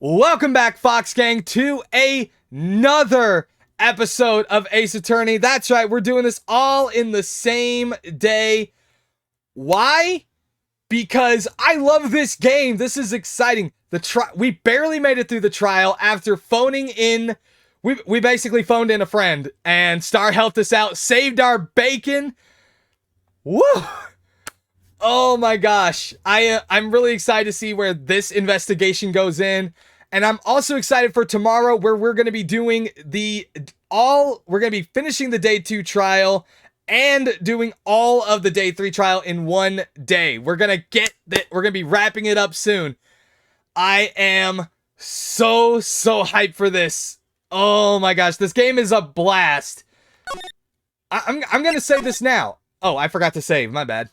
Welcome back, Fox Gang, to another episode of Ace Attorney. That's right, we're doing this all in the same day. Why? Because I love this game. This is exciting. We barely made it through the trial after phoning in. We basically phoned in a friend, and Star helped us out, saved our bacon. Woo! Oh my gosh. I'm really excited to see where this investigation goes in. And I'm also excited for tomorrow, where we're going to be doing we're going to be finishing the day 2 trial and doing all of the day 3 trial in one day. We're going to be wrapping it up soon. I am so hyped for this. Oh my gosh, this game is a blast. I'm going to say this now. Oh, I forgot to save, my bad.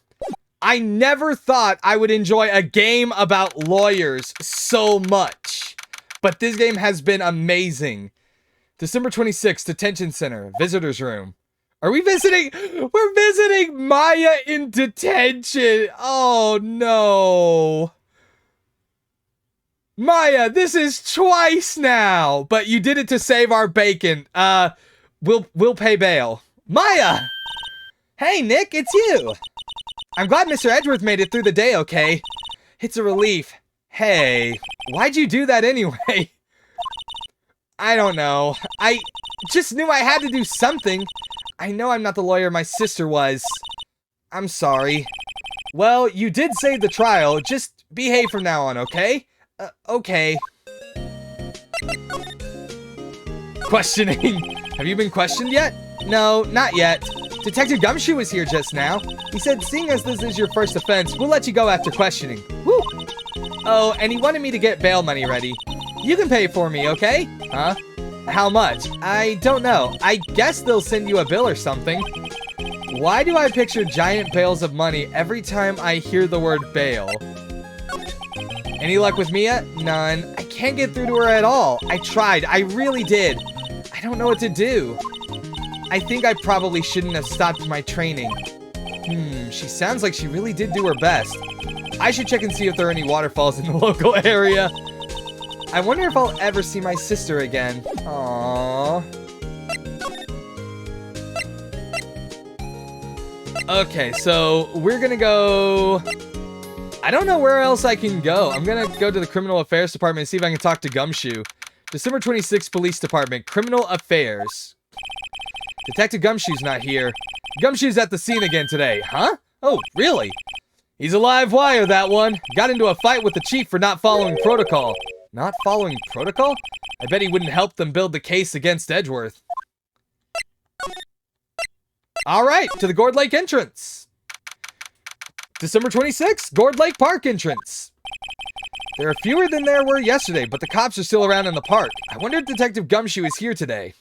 I never thought I would enjoy a game about lawyers so much. But this game has been amazing. December 26th, Detention Center, Visitor's Room. Are we visiting? We're visiting Maya in detention. Oh, no. Maya, this is twice now. But you did it to save our bacon. We'll pay bail. Maya! Hey, Nick, it's you. I'm glad Mr. Edgeworth made it through the day okay. It's a relief. Hey, why'd you do that anyway? I don't know. I just knew I had to do something. I know I'm not the lawyer my sister was. I'm sorry. Well, you did save the trial. Just behave from now on, okay? Okay. Questioning. Have you been questioned yet? No, not yet. Detective Gumshoe was here just now. He said, seeing as this is your first offense, we'll let you go after questioning. Woo! Oh, and he wanted me to get bail money ready. You can pay for me, okay? Huh? How much? I don't know. I guess they'll send you a bill or something. Why do I picture giant bales of money every time I hear the word bail? Any luck with Mia? None. I can't get through to her at all. I tried. I really did. I don't know what to do. I think I probably shouldn't have stopped my training. She sounds like she really did do her best. I should check and see if there are any waterfalls in the local area. I wonder if I'll ever see my sister again. Aww. Okay, so we're gonna go... I don't know where else I can go. I'm gonna go to the Criminal Affairs Department and see if I can talk to Gumshoe. December 26th, Police Department, Criminal Affairs. Detective Gumshoe's not here. Gumshoe's at the scene again today. Huh? Oh, really? He's a live wire, that one. Got into a fight with the chief for not following protocol. Not following protocol? I bet he wouldn't help them build the case against Edgeworth. Alright, to the Gourd Lake entrance. December 26th, Gourd Lake Park entrance. There are fewer than there were yesterday, but the cops are still around in the park. I wonder if Detective Gumshoe is here today.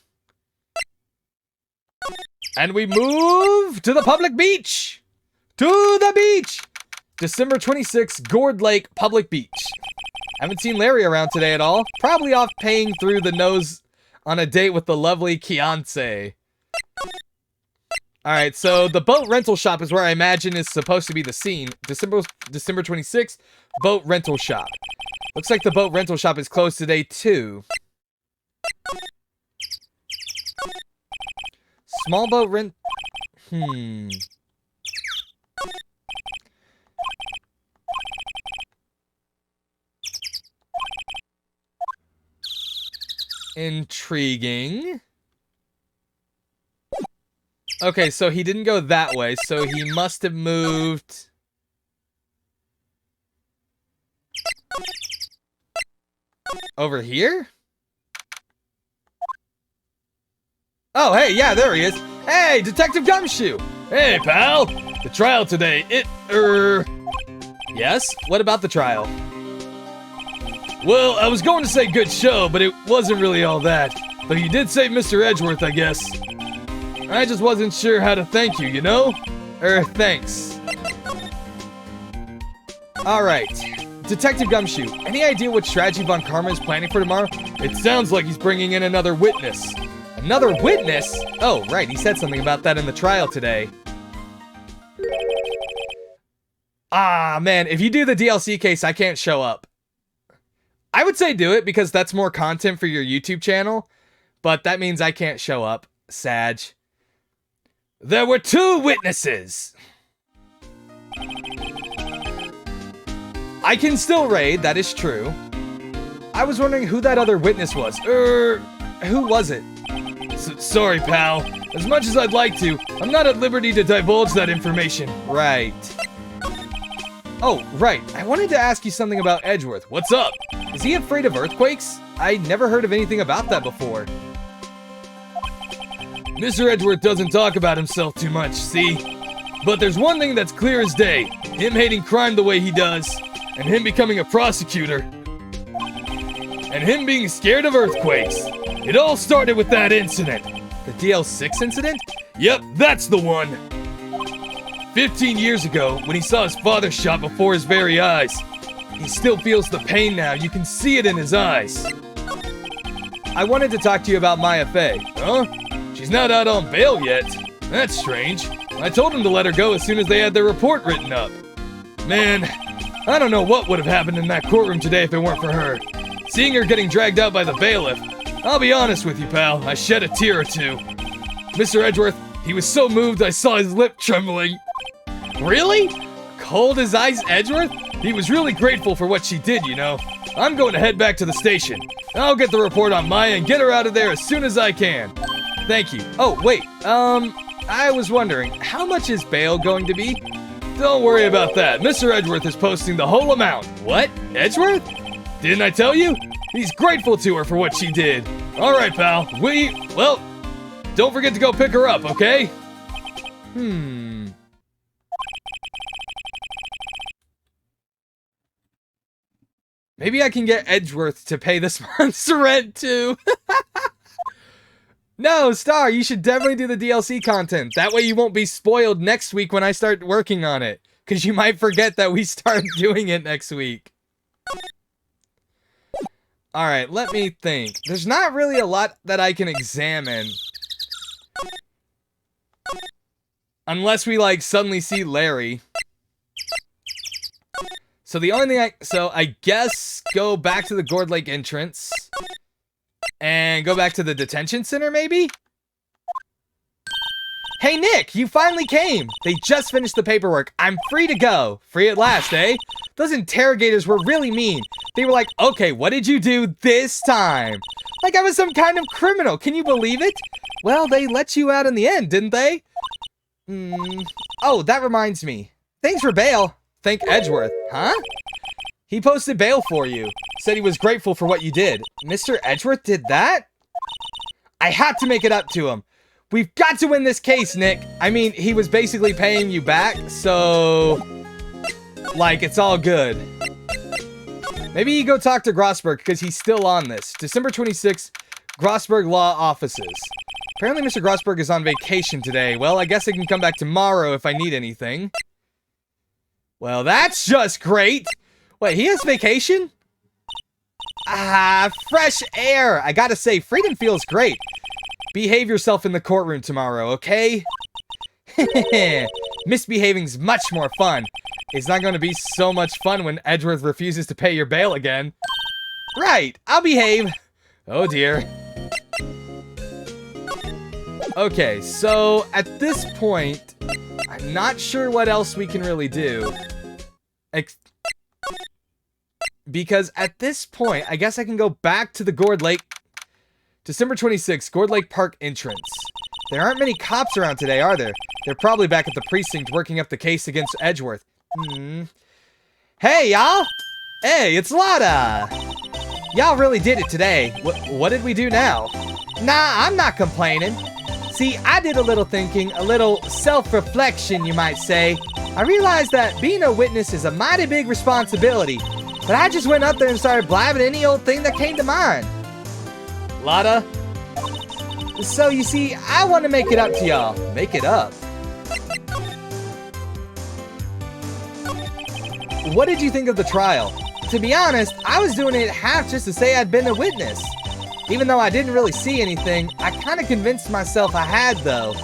And we move to the public beach. To the beach. December 26th, Gourd Lake Public Beach. Haven't seen Larry around today at all. Probably off paying through the nose on a date with the lovely Kiance. Alright, so the boat rental shop is where I imagine is supposed to be the scene. December 26th, boat rental shop. Looks like the boat rental shop is closed today too. Small boat rent... Intriguing. Okay, so he didn't go that way, so he must have moved... over here? Oh, hey, yeah, there he is. Hey, Detective Gumshoe. Hey, pal. The trial today, Yes? What about the trial? Well, I was going to say good show, but it wasn't really all that. But you did save Mr. Edgeworth, I guess. I just wasn't sure how to thank you, you know? Thanks. Alright. Detective Gumshoe, any idea what strategy Von Karma is planning for tomorrow? It sounds like he's bringing in another witness. Another witness? Oh, right, he said something about that in the trial today. Ah, man, if you do the DLC case, I can't show up. I would say do it because that's more content for your YouTube channel, but that means I can't show up. Sag. There were 2 witnesses. I can still raid, that is true. I was wondering who that other witness was. Who was it? Sorry, pal. As much as I'd like to, I'm not at liberty to divulge that information. Right. Oh, right. I wanted to ask you something about Edgeworth. What's up? Is he afraid of earthquakes? I never heard of anything about that before. Mr. Edgeworth doesn't talk about himself too much, see? But there's one thing that's clear as day. Him hating crime the way he does, and him becoming a prosecutor, and him being scared of earthquakes. It all started with that incident. The DL6 incident? Yep, that's the one. 15 years ago, when he saw his father shot before his very eyes. He still feels the pain now. You can see it in his eyes. I wanted to talk to you about Maya Fey. Huh? She's not out on bail yet. That's strange. I told him to let her go as soon as they had their report written up. Man, I don't know what would have happened in that courtroom today if it weren't for her. Seeing her getting dragged out by the bailiff, I'll be honest with you, pal, I shed a tear or two. Mr. Edgeworth, he was so moved I saw his lip trembling. Really? Cold as ice Edgeworth? He was really grateful for what she did, you know. I'm going to head back to the station. I'll get the report on Maya and get her out of there as soon as I can. Thank you. Oh, wait, I was wondering, how much is bail going to be? Don't worry about that. Mr. Edgeworth is posting the whole amount. What? Edgeworth? Didn't I tell you? He's grateful to her for what she did. Alright, pal. Well, don't forget to go pick her up, okay? Maybe I can get Edgeworth to pay this month's rent, too. No, Star, you should definitely do the DLC content. That way you won't be spoiled next week when I start working on it. Because you might forget that we start doing it next week. Alright, let me think. There's not really a lot that I can examine. Unless we, like, suddenly see Larry. So the only thing so I guess go back to the Gourd Lake entrance. And go back to the detention center, maybe? Hey, Nick, you finally came. They just finished the paperwork. I'm free to go. Free at last, eh? Those interrogators were really mean. They were like, okay, what did you do this time? Like I was some kind of criminal. Can you believe it? Well, they let you out in the end, didn't they? Oh, that reminds me. Thanks for bail. Thank Edgeworth. Huh? He posted bail for you. Said he was grateful for what you did. Mr. Edgeworth did that? I had to make it up to him. We've got to win this case, Nick. I mean, he was basically paying you back, so... like, it's all good. Maybe you go talk to Grossberg, because he's still on this. December 26th, Grossberg Law Offices. Apparently Mr. Grossberg is on vacation today. Well, I guess I can come back tomorrow if I need anything. Well, that's just great! Wait, he has vacation? Ah, fresh air! I gotta say, freedom feels great. Behave yourself in the courtroom tomorrow, okay? Misbehaving's much more fun. It's not going to be so much fun when Edgeworth refuses to pay your bail again. Right, I'll behave. Oh dear. Okay, so at this point, I'm not sure what else we can really do. Because at this point, I guess I can go back to the Gourd Lake. December 26th, Gourd Lake Park entrance. There aren't many cops around today, are there? They're probably back at the precinct working up the case against Edgeworth. Hey, y'all! Hey, it's Lotta! Y'all really did it today. What did we do now? Nah, I'm not complaining. See, I did a little thinking, a little self-reflection, you might say. I realized that being a witness is a mighty big responsibility, but I just went up there and started blabbing any old thing that came to mind. Lotta? So, you see, I want to make it up to y'all. Make it up? What did you think of the trial? To be honest, I was doing it half just to say I'd been a witness. Even though I didn't really see anything, I kind of convinced myself I had, though.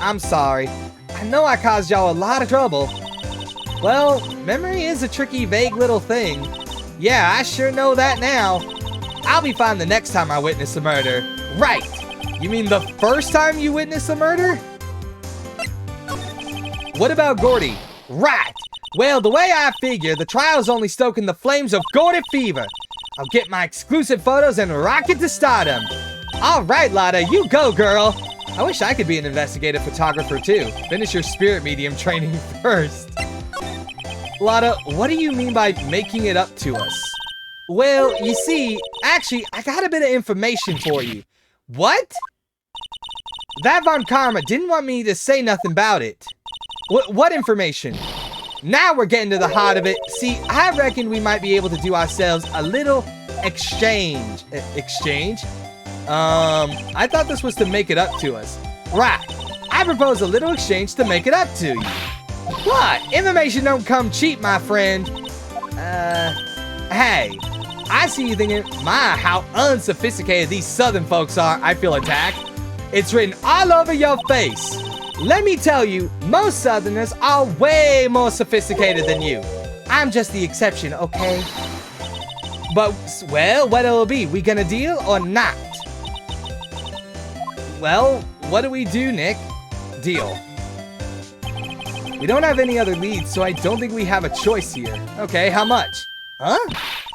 I'm sorry. I know I caused y'all a lot of trouble. Well, memory is a tricky, vague little thing. Yeah, I sure know that now. I'll be fine the next time I witness a murder. Right. You mean the first time you witness a murder? What about Gordy? Right. Well, the way I figure, the trial's only stoking the flames of Gordy fever. I'll get my exclusive photos and rock it to stardom. All right, Lotta, you go, girl. I wish I could be an investigative photographer, too. Finish your spirit medium training first. Lotta, what do you mean by making it up to us? Well, you see, actually, I got a bit of information for you. What? That Von Karma didn't want me to say nothing about it. What information? Now we're getting to the heart of it. See, I reckon we might be able to do ourselves a little exchange. Exchange? I thought this was to make it up to us. Right. I propose a little exchange to make it up to you. What? Information don't come cheap, my friend. Hey. I see you thinking, my, how unsophisticated these southern folks are. I feel attacked. It's written all over your face. Let me tell you, most southerners are way more sophisticated than you. I'm just the exception, okay? But, well, what it'll be? We gonna deal or not? Well, what do we do, Nick? Deal. We don't have any other leads, so I don't think we have a choice here. Okay, how much? Huh?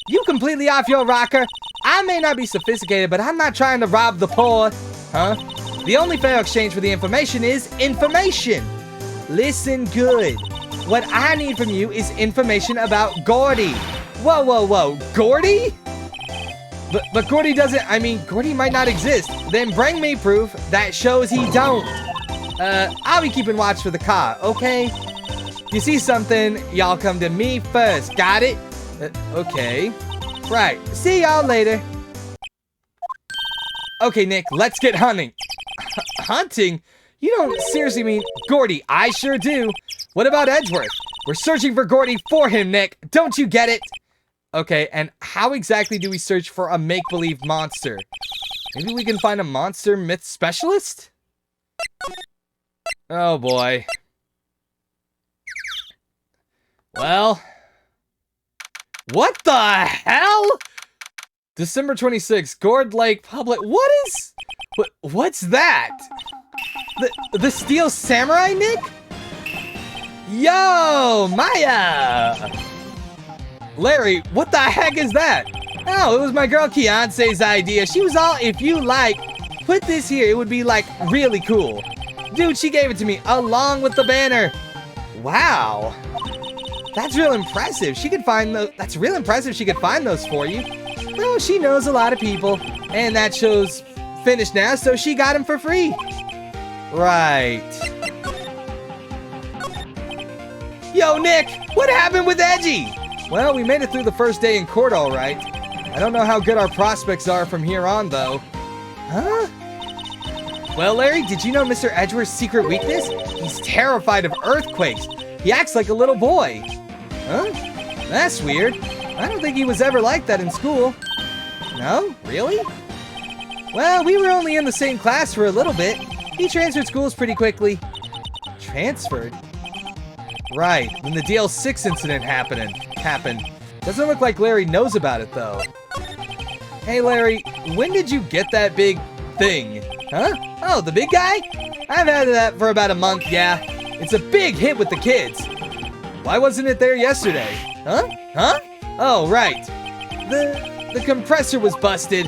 You completely off your rocker? I may not be sophisticated, but I'm not trying to rob the poor. Huh? The only fair exchange for the information is information. Listen good. What I need from you is information about Gordy. Whoa, whoa, whoa. Gordy? But Gordy doesn't, I mean, Gordy might not exist. Then bring me proof that shows he don't. I'll be keeping watch for the car, okay? If you see something, y'all come to me first. Got it? Okay. Right. See y'all later. Okay, Nick, let's get hunting. Hunting? You don't seriously mean Gordy? I sure do. What about Edgeworth? We're searching for Gordy for him, Nick. Don't you get it? Okay, and how exactly do we search for a make-believe monster? Maybe we can find a monster myth specialist? Oh, boy. Well... What the hell? December 26th, Gourd Lake Public. What's that? The Steel Samurai, Nick? Yo, Maya! Larry, what the heck is that? Oh, it was my girl Keonce's idea. She was all, if you like, put this here, it would be like really cool. Dude, she gave it to me along with the banner. Wow. That's real impressive. She could find those. That's real impressive. She could find those for you. Well, she knows a lot of people, and that show's finished now, so she got them for free. Right. Yo, Nick, what happened with Edgy? Well, we made it through the first day in court, all right. I don't know how good our prospects are from here on, though. Huh? Well, Larry, did you know Mr. Edgeworth's secret weakness? He's terrified of earthquakes. He acts like a little boy. Huh? That's weird. I don't think he was ever like that in school. No? Really? Well, we were only in the same class for a little bit. He transferred schools pretty quickly. Transferred? Right, when the DL6 incident happened. Doesn't look like Larry knows about it, though. Hey, Larry, when did you get that big thing? Huh? Oh, the big guy? I've had that for about a month, yeah. It's a big hit with the kids. Why wasn't it there yesterday? Huh? Huh? Oh, right. The compressor was busted.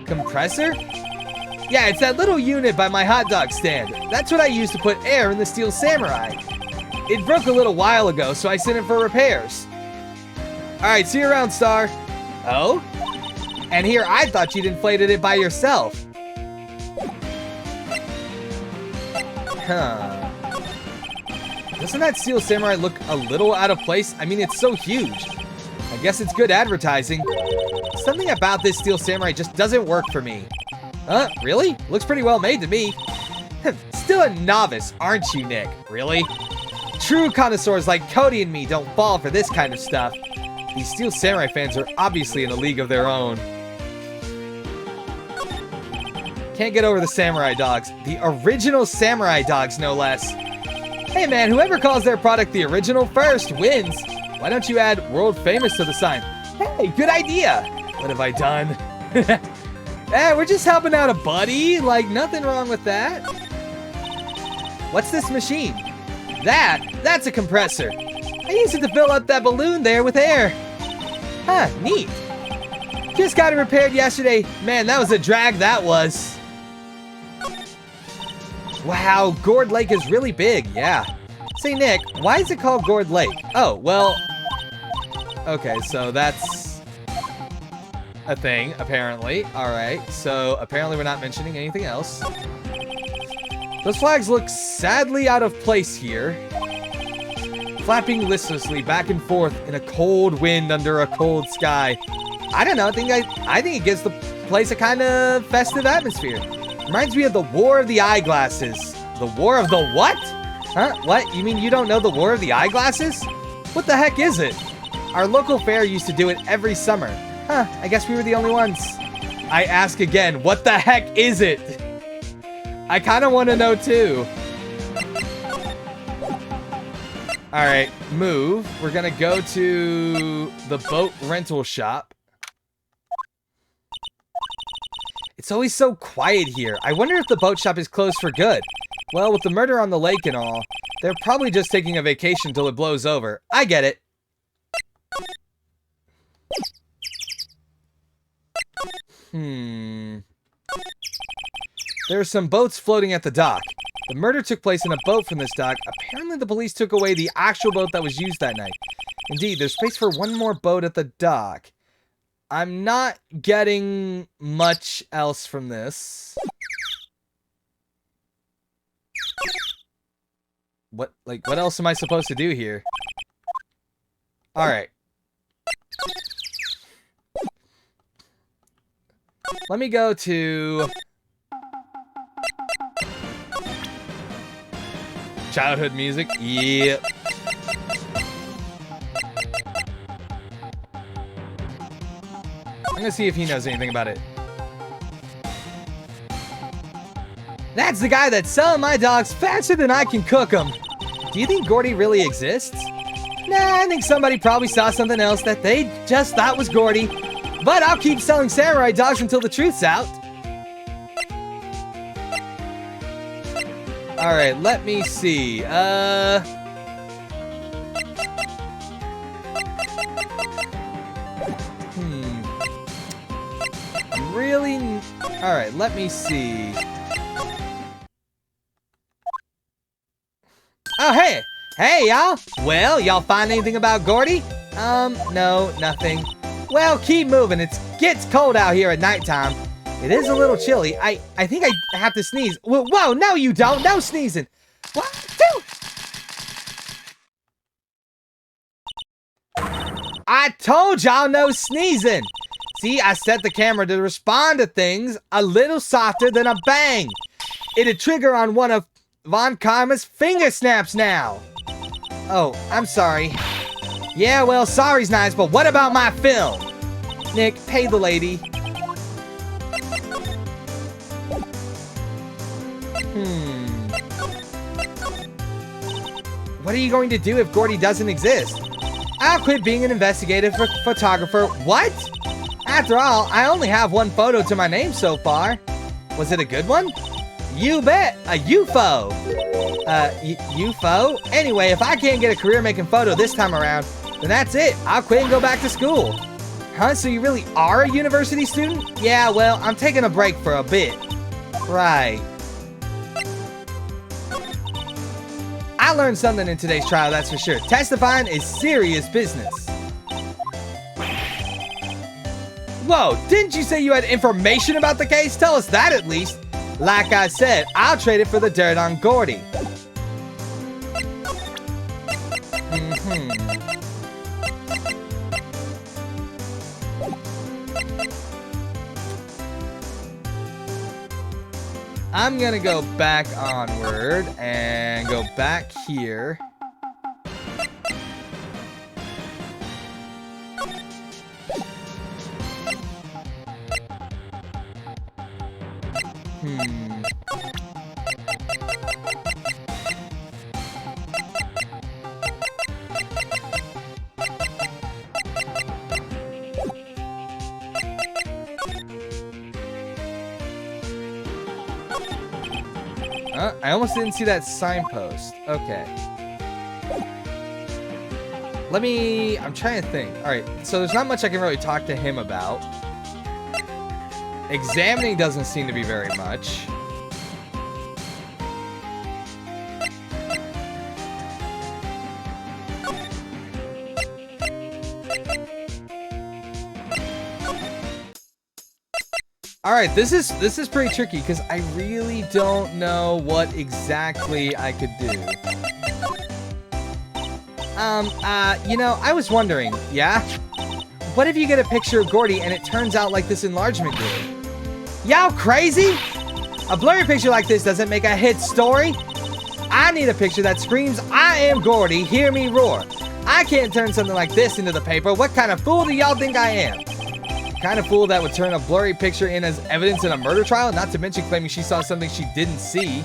Compressor? Yeah, it's that little unit by my hot dog stand. That's what I use to put air in the Steel Samurai. It broke a little while ago, so I sent it for repairs. Alright, see you around, Star. Oh? And here I thought you'd inflated it by yourself. Huh. Doesn't that Steel Samurai look a little out of place? I mean, it's so huge. I guess it's good advertising. Something about this Steel Samurai just doesn't work for me. Huh? Really? Looks pretty well made to me. Still a novice, aren't you, Nick? Really? True connoisseurs like Cody and me don't fall for this kind of stuff. These Steel Samurai fans are obviously in a league of their own. Can't get over the samurai dogs. The original samurai dogs, no less. Hey man, whoever calls their product the original first wins. Why don't you add world famous to the sign? Hey, Hey, good idea. What have I done? Hey, we're just helping out a buddy. Like, nothing wrong with that. What's this machine? That's a compressor. I used it to fill up that balloon there with air. Huh, neat. Just got it repaired yesterday. Man, that was a drag that was. Wow, Gourd Lake is really big, yeah. Say, Nick, why is it called Gourd Lake? Oh, well... Okay, so that's... a thing, apparently. Alright, so apparently we're not mentioning anything else. Those flags look sadly out of place here. Flapping listlessly back and forth in a cold wind under a cold sky. I don't know, I think it gives the place a kind of festive atmosphere. Reminds me of the War of the Eyeglasses. The War of the what? Huh? What? You mean you don't know the War of the Eyeglasses? What the heck is it? Our local fair used to do it every summer. Huh, I guess we were the only ones. I ask again, what the heck is it? I kind of want to know too. Alright, move. We're gonna go to the boat rental shop. It's always so quiet here. I wonder if the boat shop is closed for good. Well, with the murder on the lake and all, they're probably just taking a vacation till it blows over. I get it. There are some boats floating at the dock. The murder took place in a boat from this dock. Apparently the police took away the actual boat that was used that night. Indeed, there's space for one more boat at the dock. I'm not getting much else from this. What else am I supposed to do here? Alright. Let me go to... childhood music. Yep. I'm gonna see if he knows anything about it. That's the guy that's selling my dogs faster than I can cook them. Do you think Gordy really exists? Nah, I think somebody probably saw something else that they just thought was Gordy. But I'll keep selling samurai dogs until the truth's out. Alright, let me see. Really? Alright, let me see. Oh, hey! Hey, y'all! Well, y'all find anything about Gordy? No, nothing. Well, keep moving. It gets cold out here at nighttime. It is a little chilly. I think I have to sneeze. Whoa, no you don't. No sneezing. What? I told y'all no sneezing. See, I set the camera to respond to things a little softer than a bang. It'd trigger on one of Von Karma's finger snaps now. Oh, I'm sorry. Yeah, well, sorry's nice, but what about my film? Nick, pay the lady. What are you going to do if Gordy doesn't exist? I'll quit being an investigative photographer. What? After all, I only have one photo to my name so far. Was it a good one? You bet! A UFO! UFO? Anyway, if I can't get a career making photo this time around, then that's it. I'll quit and go back to school. Huh? So you really are a university student? Yeah, well, I'm taking a break for a bit. Right. I learned something in today's trial, that's for sure. Testifying is serious business. Whoa, didn't you say you had information about the case? Tell us that at least. Like I said, I'll trade it for the dirt on Gordy. I'm gonna go back onward and go back here. I almost didn't see that signpost. Okay. I'm trying to think. Alright, so there's not much I can really talk to him about. Examining doesn't seem to be very much. Alright, this is pretty tricky because I really don't know what exactly I could do. You know, I was wondering, yeah? What if you get a picture of Gordy and it turns out like this enlargement did? Y'all crazy? A blurry picture like this doesn't make a hit story. I need a picture that screams, I am Gordy, hear me roar. I can't turn something like this into the paper. What kind of fool do y'all think I am? The kind of fool that would turn a blurry picture in as evidence in a murder trial, not to mention claiming she saw something she didn't see.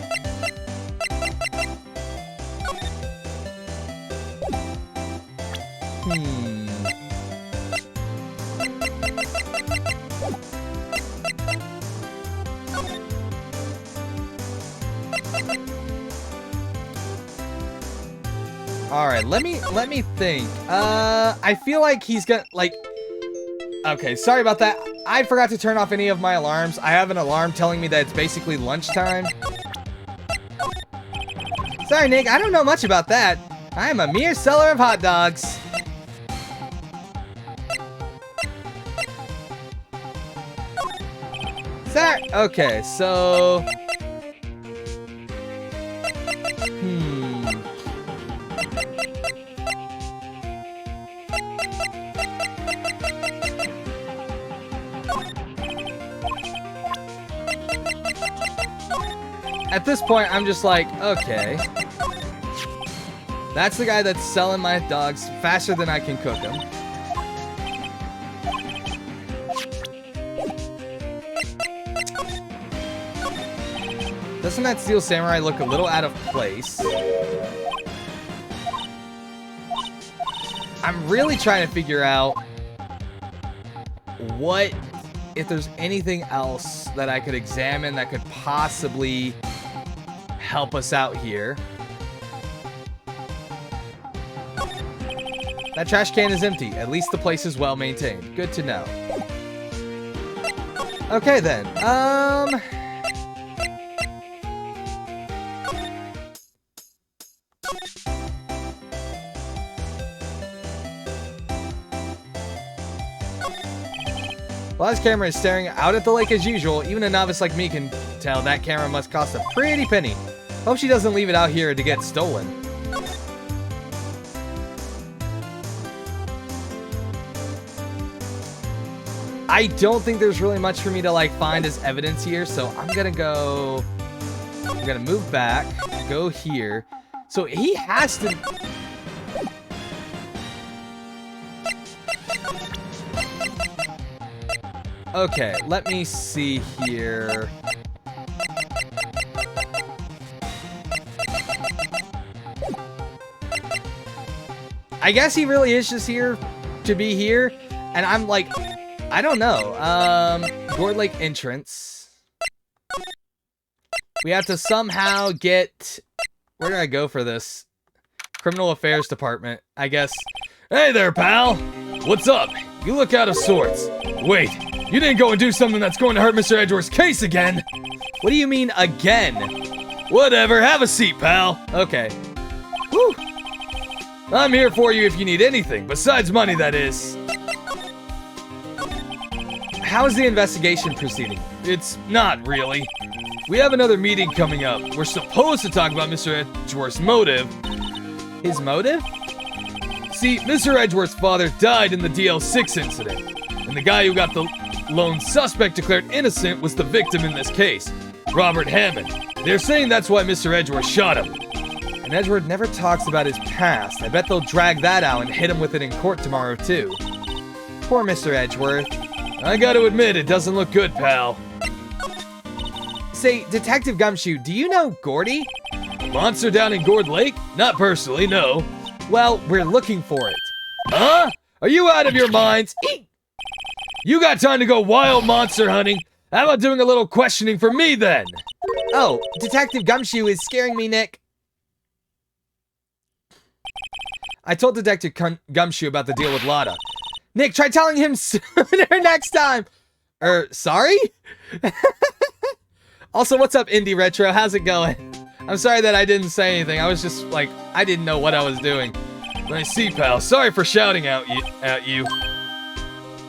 Alright, let me think. I feel like he's got, like... Okay, sorry about that. I forgot to turn off any of my alarms. I have an alarm telling me that it's basically lunchtime. Sorry, Nick, I don't know much about that. I am a mere seller of hot dogs. Sir, okay, so... At this point, I'm just like, okay. That's the guy that's selling my dogs faster than I can cook them. Doesn't that Steel Samurai look a little out of place? I'm really trying to figure out what, if there's anything else that I could examine that could possibly help us out here. That trash can is empty. At least the place is well maintained. Good to know. Okay then. While his camera is staring out at the lake as usual, even a novice like me can tell that camera must cost a pretty penny. Hope she doesn't leave it out here to get stolen. I don't think there's really much for me to like find as evidence here, so I'm gonna move back, go here. So he has to... Okay, let me see here. I guess he really is just here to be here, and I'm like, I don't know. Gourd Lake entrance. We have to somehow get... Where did I go for this? Criminal Affairs Department, I guess. Hey there, pal! What's up? You look out of sorts. Wait, you didn't go and do something that's going to hurt Mr. Edgeworth's case again? What do you mean, again? Whatever, have a seat, pal. Okay. Whew. I'm here for you if you need anything, besides money, that is. How's the investigation proceeding? It's not really. We have another meeting coming up. We're supposed to talk about Mr. Edgeworth's motive. His motive? See, Mr. Edgeworth's father died in the DL6 incident, and the guy who got the lone suspect declared innocent was the victim in this case, Robert Hammond. They're saying that's why Mr. Edgeworth shot him. And Edgeworth never talks about his past. I bet they'll drag that out and hit him with it in court tomorrow, too. Poor Mr. Edgeworth. I gotta admit, it doesn't look good, pal. Say, Detective Gumshoe, do you know Gordy? Monster down in Gourd Lake? Not personally, no. Well, we're looking for it. Huh? Are you out of your minds? You got time to go wild monster hunting? How about doing a little questioning for me, then? Oh, Detective Gumshoe is scaring me, Nick. I told Detective Gumshoe about the deal with Lotta. Nick, try telling him sooner next time. Sorry? Also, what's up, Indie Retro? How's it going? I'm sorry that I didn't say anything. I was just, like, I didn't know what I was doing. I see, pal. Sorry for shouting at you.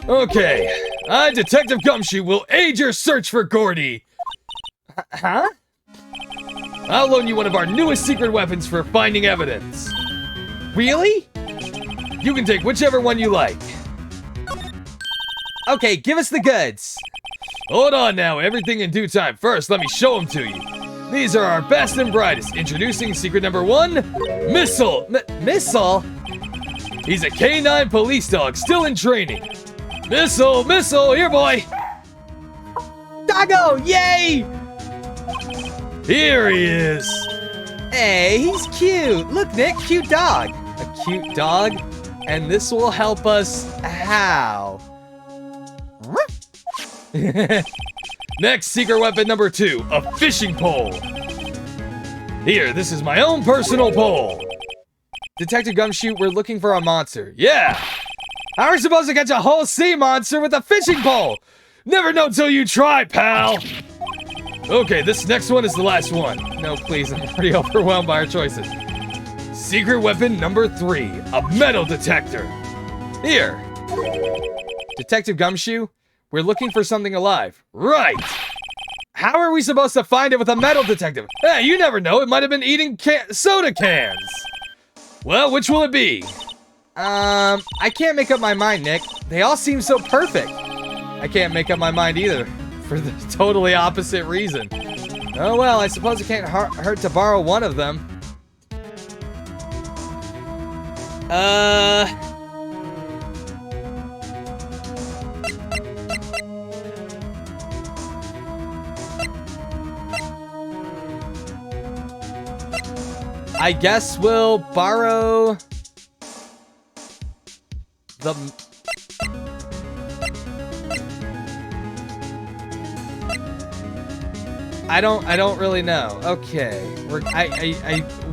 Okay. I, Detective Gumshoe, will aid your search for Gordy. Huh? I'll loan you one of our newest secret weapons for finding evidence. Really? You can take whichever one you like. Okay, give us the goods. Hold on now, everything in due time. First, let me show them to you. These are our best and brightest. Introducing secret number 1, Missile. Missile? He's a K9 police dog, still in training. Missile, here, boy. Doggo, yay! Here he is. Hey, he's cute. Look, Nick, cute dog. A cute dog, and this will help us how? Next, secret weapon number 2, a fishing pole. Here, this is my own personal pole. Detective Gumshoe, we're looking for a monster. Yeah! How are we supposed to catch a whole sea monster with a fishing pole? Never know till you try, pal! Okay, this next one is the last one. No, please, I'm pretty overwhelmed by our choices. Secret weapon number 3, a metal detector. Here. Detective Gumshoe, we're looking for something alive. Right! How are we supposed to find it with a metal detector? Hey, you never know, it might have been eating soda cans. Well, which will it be? I can't make up my mind, Nick. They all seem so perfect. I can't make up my mind either, for the totally opposite reason. Oh well, I suppose it can't hurt to borrow one of them. I guess we'll borrow the... I don't really know. Okay.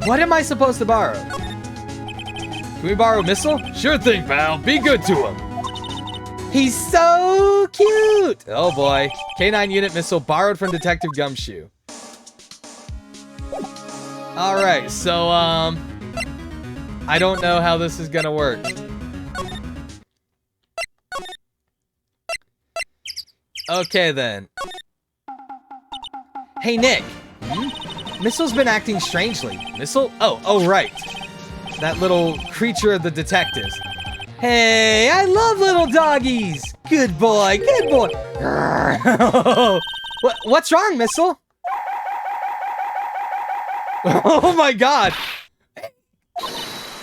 What am I supposed to borrow? Can we borrow Missile? Sure thing, pal. Be good to him. He's so cute! Oh boy. K9 unit Missile borrowed from Detective Gumshoe. Alright, so, I don't know how this is gonna work. Okay, then. Hey, Nick. Missile's been acting strangely. Missile? Oh, right. That little creature of the detectives. Hey, I love little doggies. Good boy, good boy. What's wrong, Missile? Oh my god!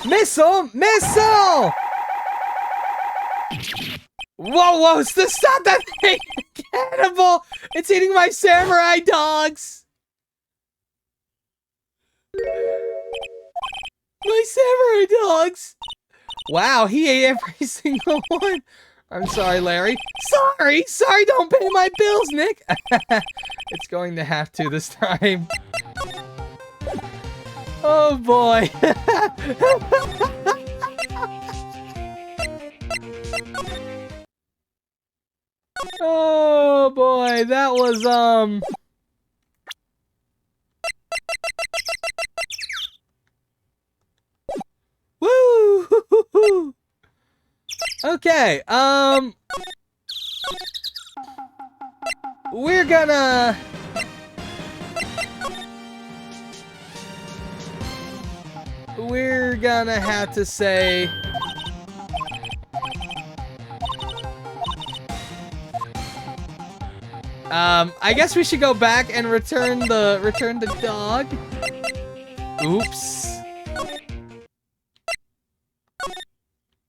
Missile! Whoa, stop that thing! Cannibal! It's eating my samurai dogs! My samurai dogs! Wow, he ate every single one! I'm sorry, Larry. Sorry, don't pay my bills, Nick! It's going to have to this time. Oh boy. Oh boy, that was woo! Okay, we're gonna have to say I guess we should go back and return the dog. Oops.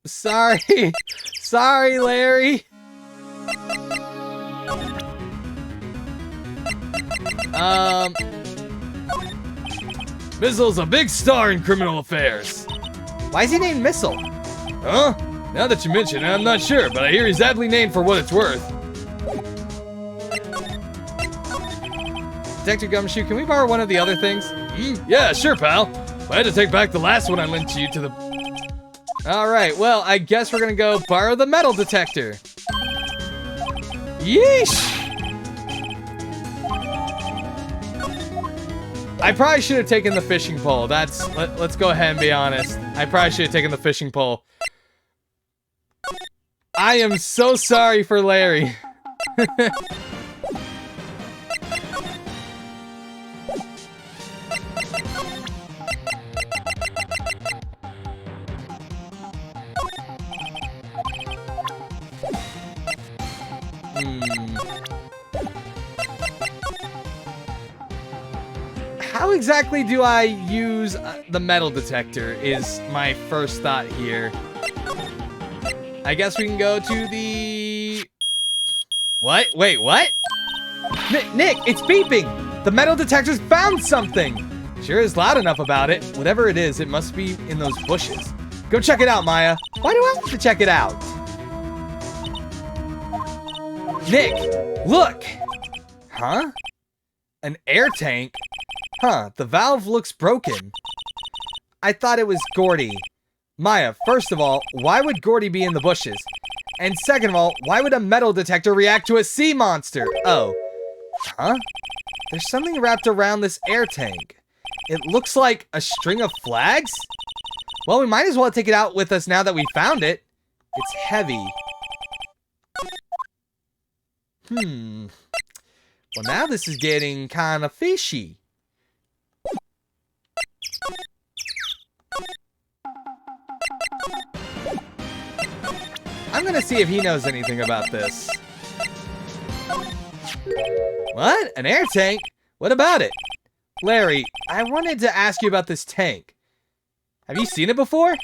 Sorry, Larry. Missile's a big star in criminal affairs. Why is he named Missile? Huh? Now that you mention it, I'm not sure, but I hear he's aptly named for what it's worth. Detective Gumshoe, can we borrow one of the other things? Yeah, sure, pal. I had to take back the last one I lent to you to the... Alright, well, I guess we're gonna go borrow the metal detector. Yeesh! I probably should have taken the fishing pole. Let's go ahead and be honest. I probably should have taken the fishing pole. I am so sorry for Larry. How exactly do I use the metal detector is my first thought here. I guess we can go to the... What? Wait, what? Nick, it's beeping! The metal detector's found something! Sure is loud enough about it. Whatever it is, it must be in those bushes. Go check it out, Maya. Why do I have to check it out? Nick, look! Huh? An air tank? Huh, the valve looks broken. I thought it was Gordy. Maya, first of all, why would Gordy be in the bushes? And second of all, why would a metal detector react to a sea monster? Oh. Huh? There's something wrapped around this air tank. It looks like a string of flags? Well, we might as well take it out with us now that we found it. It's heavy. Well, now this is getting kind of fishy. I'm gonna see if he knows anything about this. What? An air tank? What about it? Larry, I wanted to ask you about this tank. Have you seen it before?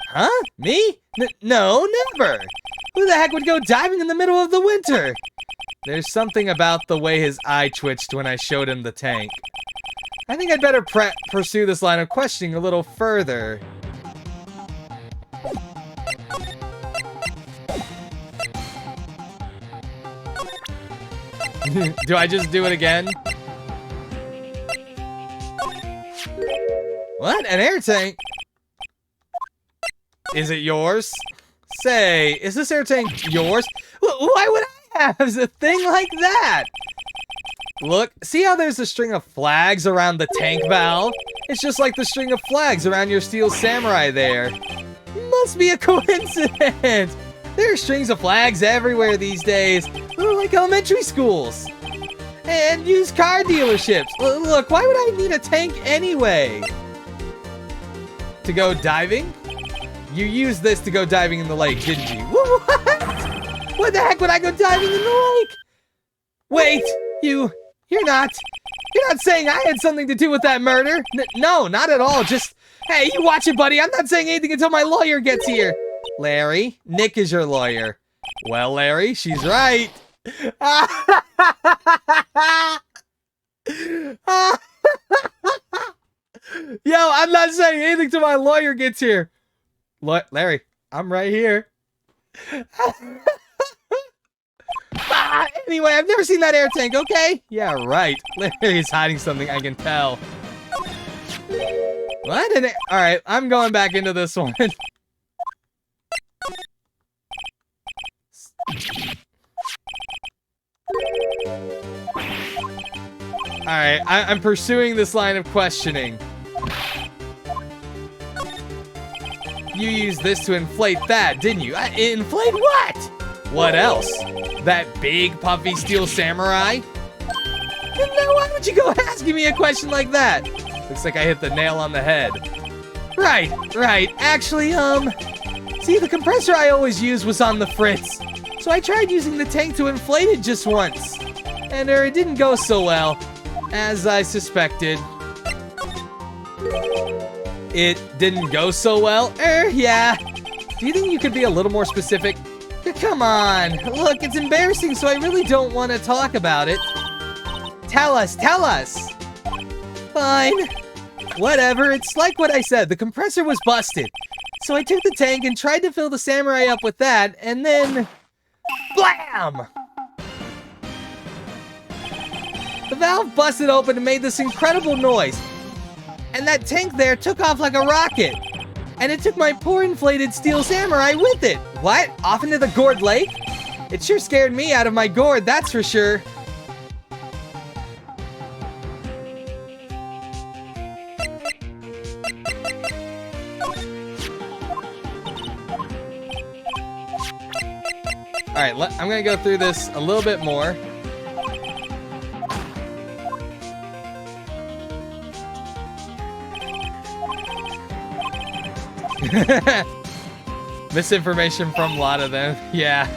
Huh? Me? No, never. Who the heck would go diving in the middle of the winter? There's something about the way his eye twitched when I showed him the tank. I think I'd better pursue this line of questioning a little further. Do I just do it again? What? An air tank? Is it yours? Say, is this air tank yours? Why would I have a thing like that? Look, see how there's a string of flags around the tank valve? It's just like the string of flags around your steel samurai there. Must be a coincidence. There are strings of flags everywhere these days. Like elementary schools. And used car dealerships. Look, why would I need a tank anyway? To go diving? You used this to go diving in the lake, didn't you? What? What the heck would I go diving in the lake? Wait, you're not saying I had something to do with that murder? No, not at all. Just, hey, you watch it, buddy. I'm not saying anything until my lawyer gets here. Larry, Nick is your lawyer. Well, Larry, she's right. Yo, I'm not saying anything till my lawyer gets here. Larry, I'm right here. Anyway, I've never seen that air tank, okay? Yeah, right. Larry's hiding something, I can tell. What? Alright, I'm going back into this one. Alright, I'm pursuing this line of questioning. You used this to inflate that, didn't you? Inflate what? What else? That big puffy steel samurai? Now why would you go asking me a question like that? Looks like I hit the nail on the head. Right. Actually, see, the compressor I always used was on the fritz. So I tried using the tank to inflate it just once. And it didn't go so well, as I suspected. It didn't go so well? Yeah. Do you think you could be a little more specific? Come on. Look, it's embarrassing, so I really don't want to talk about it. Tell us. Fine. Whatever, it's like what I said. The compressor was busted. So I took the tank and tried to fill the samurai up with that, and then... Blam! The valve busted open and made this incredible noise. And that tank there took off like a rocket. And it took my poor inflated steel samurai with it. What? Off into the gourd lake? It sure scared me out of my gourd, that's for sure. Alright, I'm gonna go through this a little bit more. Misinformation from Lotta then. Yeah.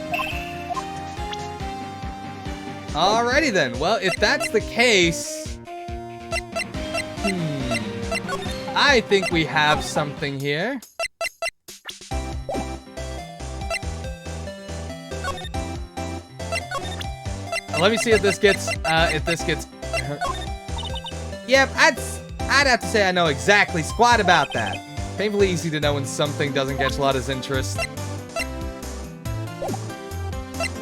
Alrighty then. Well, if that's the case... I think we have something here. Let me see if this gets, Yep, I'd have to say I know exactly squat about that. Painfully easy to know when something doesn't catch Lotta's interest.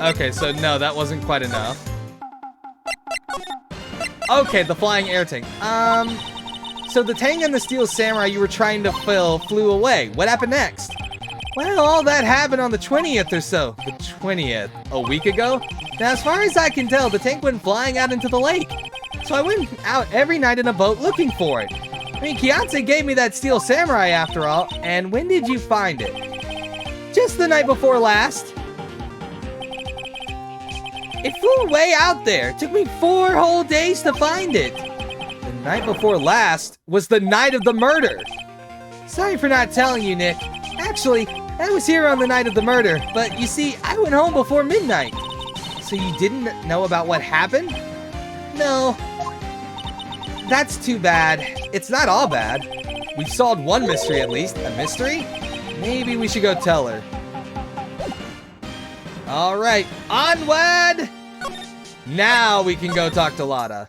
Okay, so no, that wasn't quite enough. Okay, the flying air tank. So the tank and the steel samurai you were trying to fill flew away. What happened next? Well, all that happened on the 20th or so. The 20th? A week ago? Now, as far as I can tell, the tank went flying out into the lake. So I went out every night in a boat looking for it. I mean, Kianse gave me that steel samurai after all. And when did you find it? Just the night before last. It flew way out there. It took me 4 whole days to find it. The night before last was the night of the murder. Sorry for not telling you, Nick. Actually, I was here on the night of the murder, but you see, I went home before midnight. So you didn't know about what happened? No. That's too bad. It's not all bad. We've solved one mystery at least. A mystery? Maybe we should go tell her. Alright, onward! Now we can go talk to Lotta.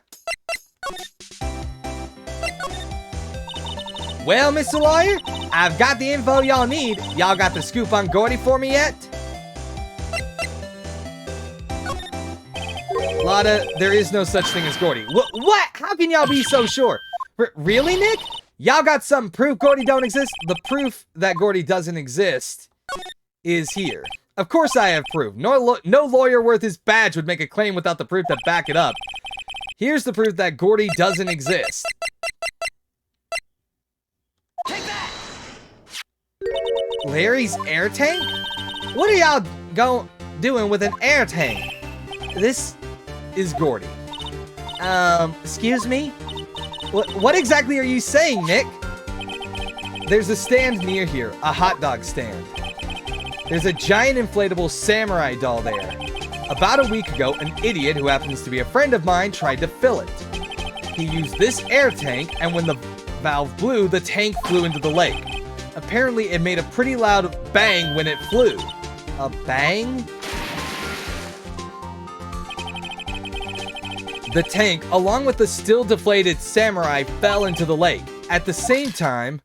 Well, Mr. Lawyer, I've got the info y'all need. Y'all got the scoop on Gordy for me yet? Lotta, there is no such thing as Gordy. What? How can y'all be so sure? Really, Nick? Y'all got some proof Gordy don't exist? The proof that Gordy doesn't exist is here. Of course I have proof. No lawyer worth his badge would make a claim without the proof to back it up. Here's the proof that Gordy doesn't exist. Take that! Larry's air tank? What are y'all doing with an air tank? This is Gordy. Excuse me? What exactly are you saying, Nick? There's a stand near here, a hot dog stand. There's a giant inflatable samurai doll there. About a week ago, an idiot who happens to be a friend of mine tried to fill it. He used this air tank, and when the valve blew, the tank flew into the lake. Apparently, it made a pretty loud bang when it flew. A bang? The tank, along with the still deflated samurai, fell into the lake. At the same time,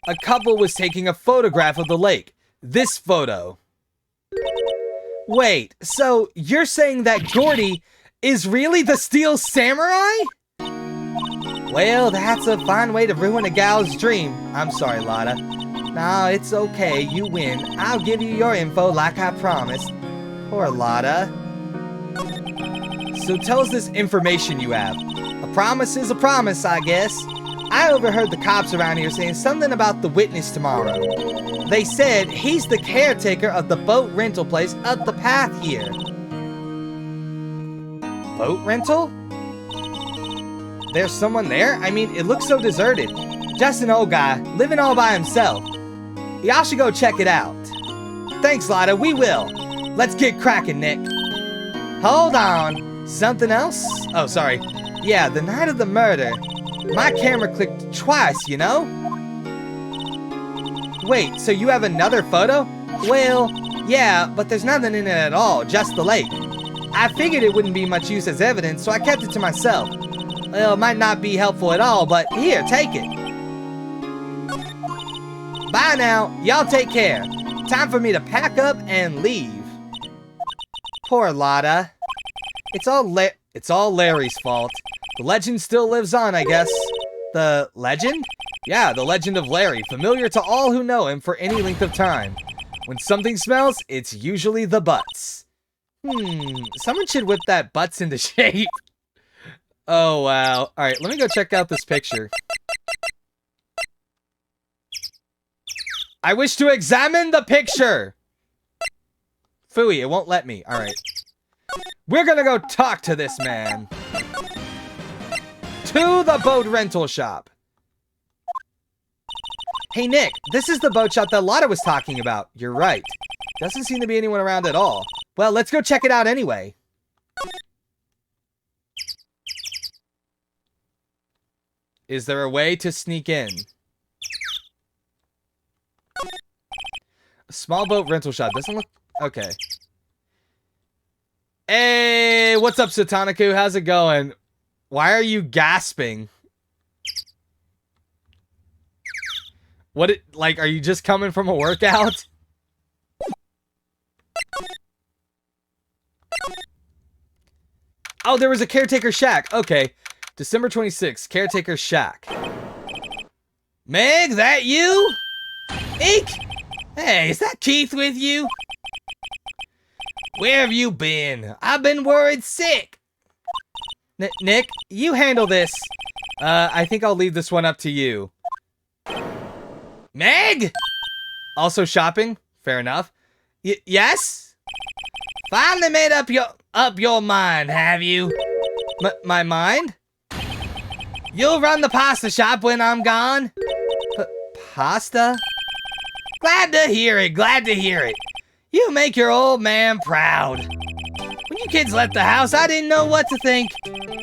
a couple was taking a photograph of the lake. This photo. Wait, so you're saying that Gordy is really the steel samurai? Well, that's a fine way to ruin a gal's dream. I'm sorry, Lotta. No, it's okay, you win. I'll give you your info like I promised. Poor Lotta. So tell us this information you have. A promise is a promise, I guess. I overheard the cops around here saying something about the witness tomorrow. They said he's the caretaker of the boat rental place up the path here. Boat rental? There's someone there? I mean, it looks so deserted. Just an old guy, living all by himself. Y'all should go check it out. Thanks, Lotta, we will. Let's get cracking, Nick. Hold on. Something else? Oh, sorry. Yeah, the night of the murder. My camera clicked twice, you know? Wait, so you have another photo? Well, yeah, but there's nothing in it at all, just the lake. I figured it wouldn't be much use as evidence, so I kept it to myself. Well, it might not be helpful at all, but here, take it. Bye now, y'all take care. Time for me to pack up and leave. Poor Lotta. It's all Larry's fault. The legend still lives on, I guess. The legend? Yeah, the legend of Larry, familiar to all who know him for any length of time. When something smells, it's usually the butts. Someone should whip that butts into shape. Oh, wow. Alright, let me go check out this picture. I wish to examine the picture! Phooey, it won't let me. Alright. We're gonna go talk to this man. To the boat rental shop. Hey, Nick, this is the boat shop that Lotta was talking about. You're right. Doesn't seem to be anyone around at all. Well, let's go check it out anyway. Is there a way to sneak in? A small boat rental shop. Doesn't look... Okay. Hey, what's up, Satanaku? How's it going? Why are you gasping? Like, are you just coming from a workout? Oh, there was a caretaker shack. Okay. December 26th, caretaker shack. Meg, that you? Eek! Hey, is that Keith with you? Where have you been? I've been worried sick. Nick, you handle this. I think I'll leave this one up to you. Meg? Also shopping? Fair enough. Yes? Finally made up your mind, have you? My mind? You'll run the pasta shop when I'm gone? Pasta? Glad to hear it, glad to hear it. You make your old man proud. When you kids left the house, I didn't know what to think.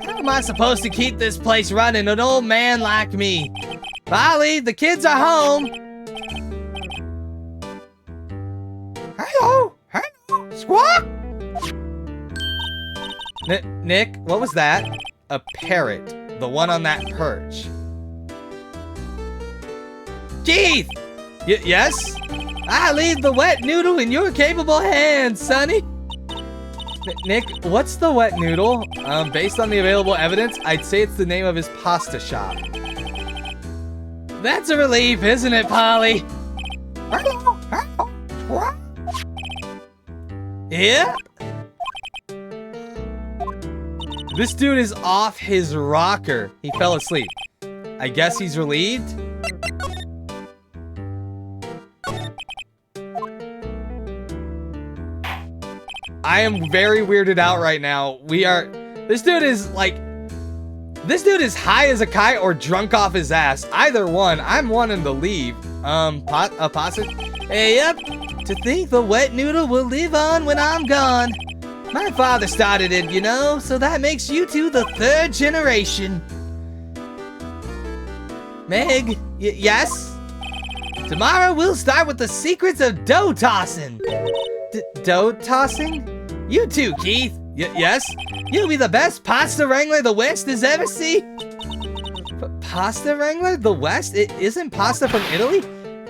How am I supposed to keep this place running, an old man like me? Finally, the kids are home. Hello, hello, squawk. Nick, what was that? A parrot. The one on that perch. Keith! Yes? I leave the wet noodle in your capable hands, sonny. Nick, what's the wet noodle? Based on the available evidence, I'd say it's the name of his pasta shop. That's a relief, isn't it, Polly? Yeah? This dude is off his rocker. He fell asleep. I guess he's relieved? I am very weirded out right now. This dude is high as a kite or drunk off his ass. Either one. I'm wanting to leave. Pasta? Hey, yep. To think the wet noodle will live on when I'm gone. My father started it, you know, so that makes you two the third generation. Meg, yes? Tomorrow we'll start with the secrets of dough tossing. Dough tossing? You too, Keith. Yes? You'll be the best pasta wrangler the West has ever seen. Pasta wrangler? The West? It isn't pasta from Italy?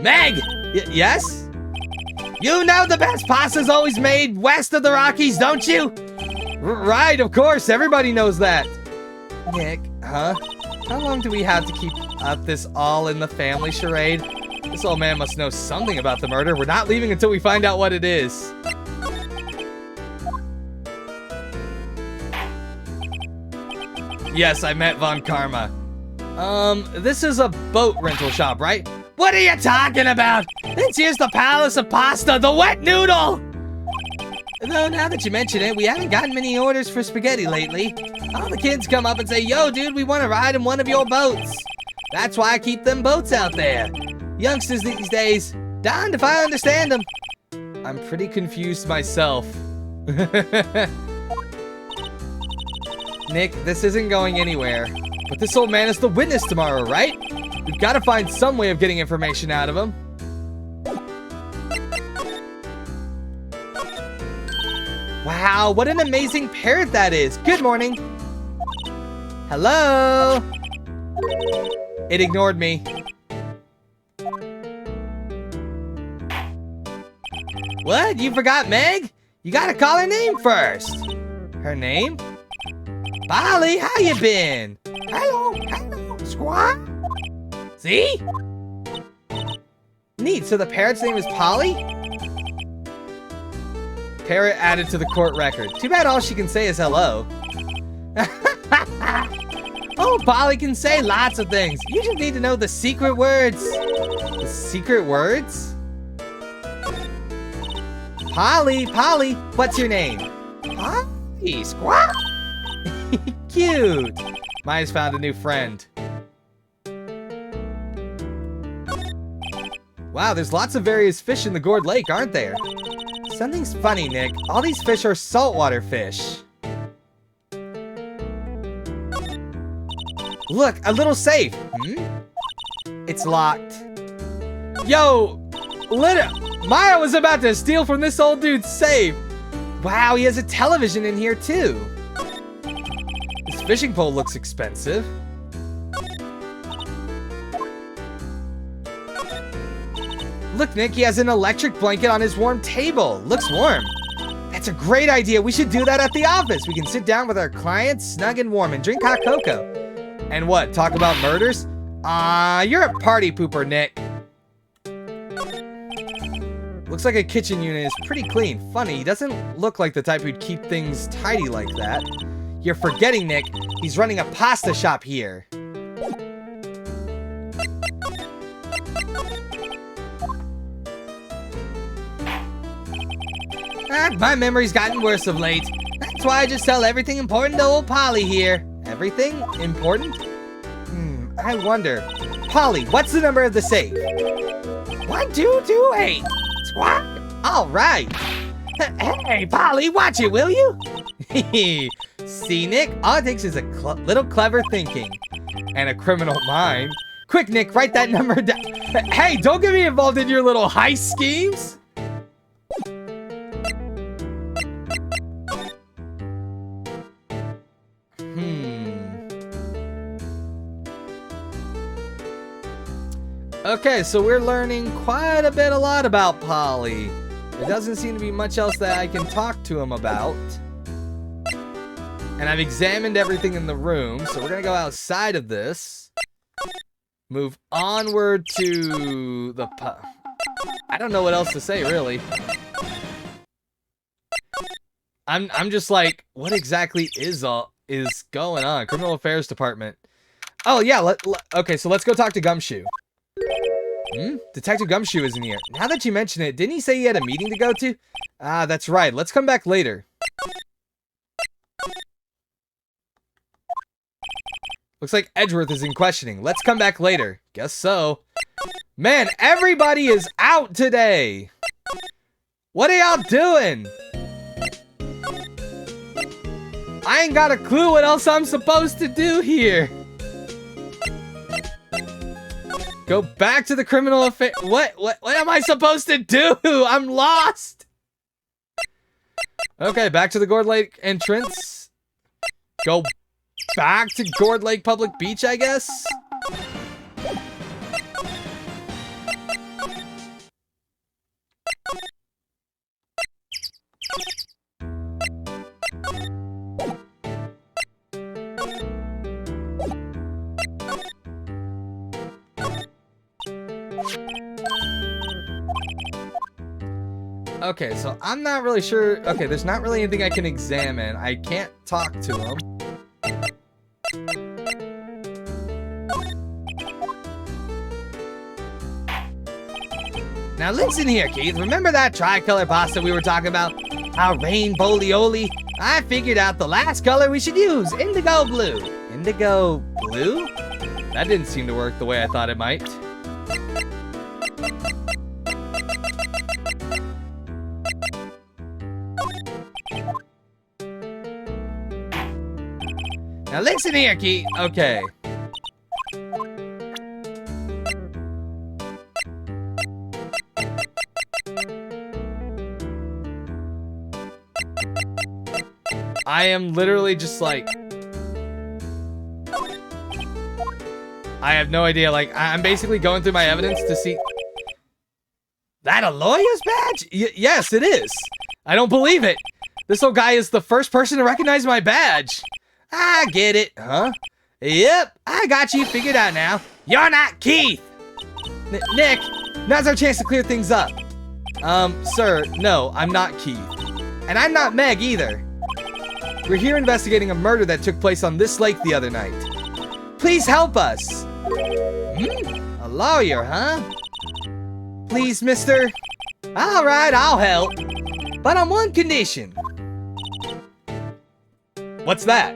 Meg! Yes? You know the best pasta's always made west of the Rockies, don't you? Right, of course. Everybody knows that. Nick, huh? How long do we have to keep up this all in the family charade? This old man must know something about the murder. We're not leaving until we find out what it is. Yes, I met Von Karma. This is a boat rental shop, right? What are you talking about? This here's the palace of pasta, the wet noodle! Though now that you mention it, we haven't gotten many orders for spaghetti lately. All the kids come up and say, yo, dude, we want to ride in one of your boats. That's why I keep them boats out there. Youngsters these days, darned if I understand them. I'm pretty confused myself. Nick, this isn't going anywhere. But this old man is the witness tomorrow, right? We've got to find some way of getting information out of him. Wow, what an amazing parrot that is. Good morning. Hello? It ignored me. What? You forgot Meg? You gotta call her name first. Her name? Polly, how you been? Hello, squad. See? Neat, so the parrot's name is Polly? Parrot added to the court record. Too bad all she can say is hello. Oh, Polly can say lots of things. You just need to know the secret words. The secret words? Polly, what's your name? Polly, squawk. Cute. Maya's found a new friend. Wow, there's lots of various fish in the Gourd Lake, aren't there? Something's funny, Nick. All these fish are saltwater fish. Look, a little safe. It's locked. Yo, Maya was about to steal from this old dude's safe. Wow, he has a television in here too. This fishing pole looks expensive. Look, Nick, he has an electric blanket on his warm table. Looks warm. That's a great idea. We should do that at the office. We can sit down with our clients, snug and warm, and drink hot cocoa. And what, talk about murders? You're a party pooper, Nick. Looks like a kitchen unit is pretty clean. Funny, he doesn't look like the type who'd keep things tidy like that. You're forgetting, Nick. He's running a pasta shop here. My memory's gotten worse of late. That's why I just tell everything important to old Polly here. Everything important? I wonder. Polly, what's the number of the safe? 1228. Squawk. All right. Hey, Polly, watch it, will you? See, Nick? All it takes is a little clever thinking. And a criminal mind. Quick, Nick, write that number down. Hey, don't get me involved in your little heist schemes. Okay, so we're learning quite a lot about Polly. There doesn't seem to be much else that I can talk to him about. And I've examined everything in the room, so we're gonna go outside of this. Move onward to the I don't know what else to say, really. I'm just like, what exactly is going on? Criminal Affairs Department. Oh yeah, okay, so let's go talk to Gumshoe. Detective Gumshoe isn't here. Now that you mention it, didn't he say he had a meeting to go to? Ah, that's right. Let's come back later. Looks like Edgeworth is in questioning. Let's come back later. Guess so. Man, everybody is out today. What are y'all doing? I ain't got a clue what else I'm supposed to do here. Go back to the criminal affair. What am I supposed to do? I'm lost. Okay, back to the Gourd Lake entrance. Go back to Gourd Lake Public Beach, I guess. Okay, so I'm not really sure. Okay, there's not really anything I can examine. I can't talk to him. Now listen here, Keith. Remember that tricolor pasta we were talking about? Our rainbow-lioli? I figured out the last color we should use. Indigo blue. Indigo blue? That didn't seem to work the way I thought it might. Now listen here, Keith. Okay. I am literally just like... I have no idea. Like, I'm basically going through my evidence to see... That a lawyer's badge? Yes, it is. I don't believe it. This old guy is the first person to recognize my badge. I get it. Huh? Yep, I got you figured out now. You're not Keith! Nick, now's our chance to clear things up. Sir, no, I'm not Keith. And I'm not Meg either. We're here investigating a murder that took place on this lake the other night. Please help us. A lawyer, huh? Please, mister. All right, I'll help. But on one condition. What's that?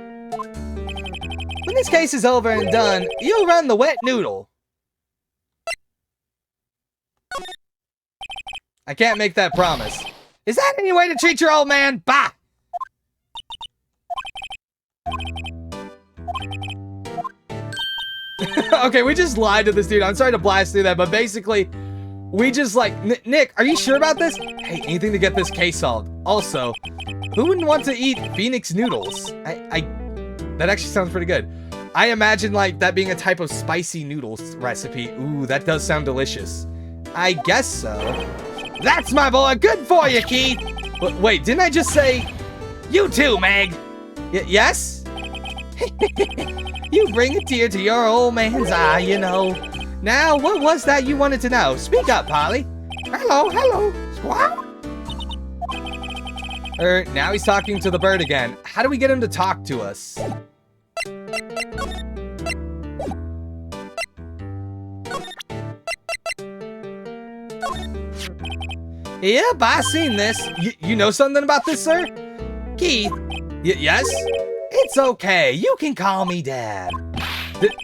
When this case is over and done, you'll run the wet noodle. I can't make that promise. Is that any way to treat your old man? Bah! Okay, we just lied to this dude. I'm sorry to blast through that, but basically, we just like, Nick, are you sure about this? Hey, anything to get this case solved. Also, who wouldn't want to eat Phoenix noodles? That actually sounds pretty good. I imagine like that being a type of spicy noodles recipe. Ooh, that does sound delicious. I guess so. That's my boy. Good for you, Keith. But wait, didn't I just say you too, Meg? Yes? You bring a tear to your old man's eye, you know. Now, what was that you wanted to know? Speak up, Polly. Hello, squawk. Now he's talking to the bird again. How do we get him to talk to us? Yep, I seen this. You know something about this, sir? Keith? Yes? It's okay. You can call me Dad.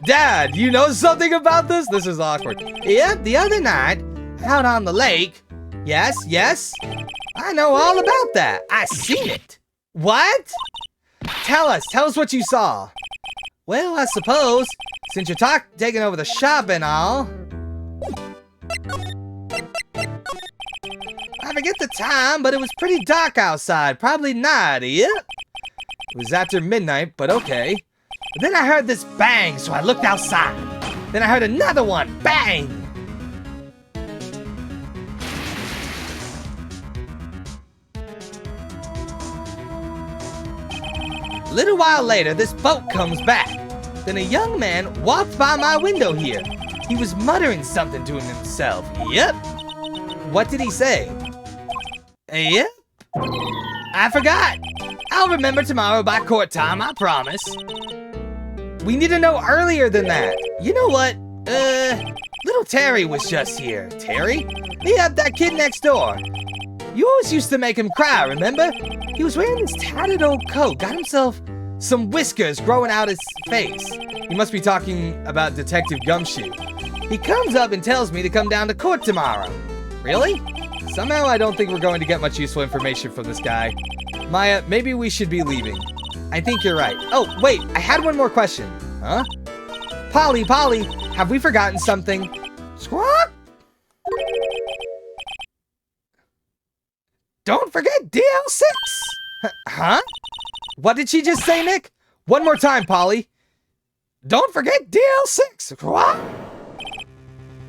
Dad, you know something about this? This is awkward. Yep, the other night, out on the lake. Yes. I know all about that. I seen it. What? Tell us what you saw. Well, I suppose, since you're taking over the shop and all. I forget the time, but it was pretty dark outside. Probably night, yep. It was after midnight, but okay. But then I heard this bang, so I looked outside. Then I heard another one, bang! A little while later, this boat comes back. Then a young man walked by my window here. He was muttering something to himself. Yep. What did he say? Yep. I forgot. I'll remember tomorrow by court time, I promise. We need to know earlier than that. You know what? Little Terry was just here. Terry? Yep, that kid next door. You always used to make him cry, remember? He was wearing this tattered old coat, got himself some whiskers growing out his face. He must be talking about Detective Gumshoe. He comes up and tells me to come down to court tomorrow. Really? Somehow I don't think we're going to get much useful information from this guy. Maya, maybe we should be leaving. I think you're right. Oh, wait, I had one more question. Huh? Polly, have we forgotten something? Squawk! Don't forget DL6! Huh? What did she just say, Nick? One more time, Polly. Don't forget DL6! What?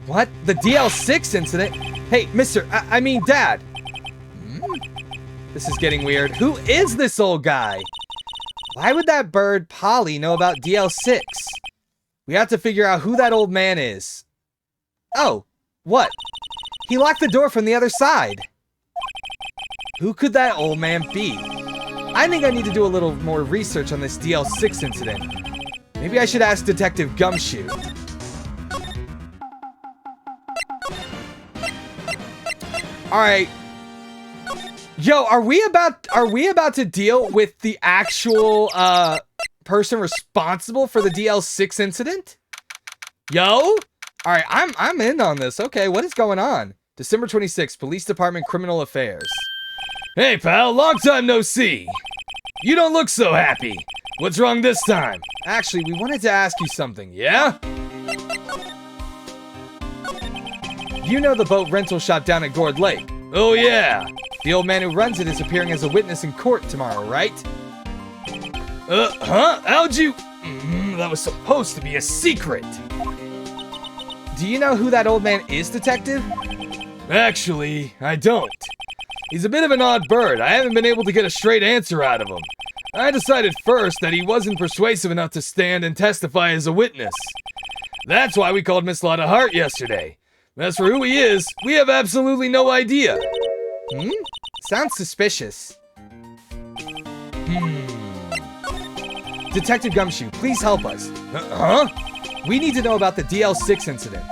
What? The DL6 incident? Hey, mister, I mean dad. This is getting weird. Who is this old guy? Why would that bird, Polly, know about DL6? We have to figure out who that old man is. Oh, what? He locked the door from the other side. Who could that old man be? I think I need to do a little more research on this DL6 incident. Maybe I should ask Detective Gumshoe. Alright. Yo, are we about to deal with the actual person responsible for the DL6 incident? Yo? Alright, I'm in on this. Okay, what is going on? December 26th, Police Department Criminal Affairs. Hey pal, long time no see. You don't look so happy. What's wrong this time? Actually, we wanted to ask you something, yeah? You know the boat rental shop down at Gourd Lake? Oh yeah. The old man who runs it is appearing as a witness in court tomorrow, right? Huh? How'd you... that was supposed to be a secret. Do you know who that old man is, Detective? Actually, I don't. He's a bit of an odd bird. I haven't been able to get a straight answer out of him. I decided first that he wasn't persuasive enough to stand and testify as a witness. That's why we called Miss Lotta Hart yesterday. As for who he is, we have absolutely no idea. Sounds suspicious. Detective Gumshoe, please help us. Huh? We need to know about the DL6 incident.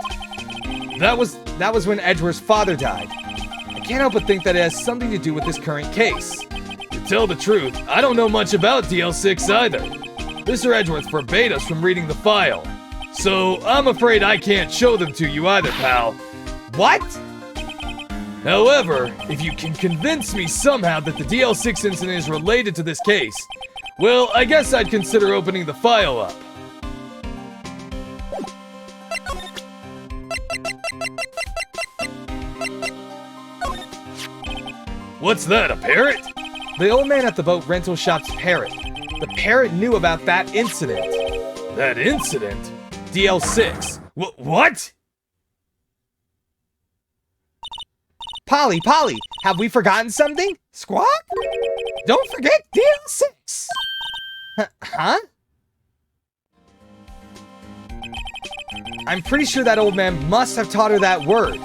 That was when Edgeworth's father died. I can't help but think that it has something to do with this current case. To tell the truth, I don't know much about DL6 either. Mr. Edgeworth forbade us from reading the file. So, I'm afraid I can't show them to you either, pal. What? However, if you can convince me somehow that the DL6 incident is related to this case, well, I guess I'd consider opening the file up. What's that, a parrot? The old man at the boat rental shop's parrot. The parrot knew about that incident. That incident? DL6. What? Polly, have we forgotten something? Squawk? Don't forget DL6. Huh? I'm pretty sure that old man must have taught her that word.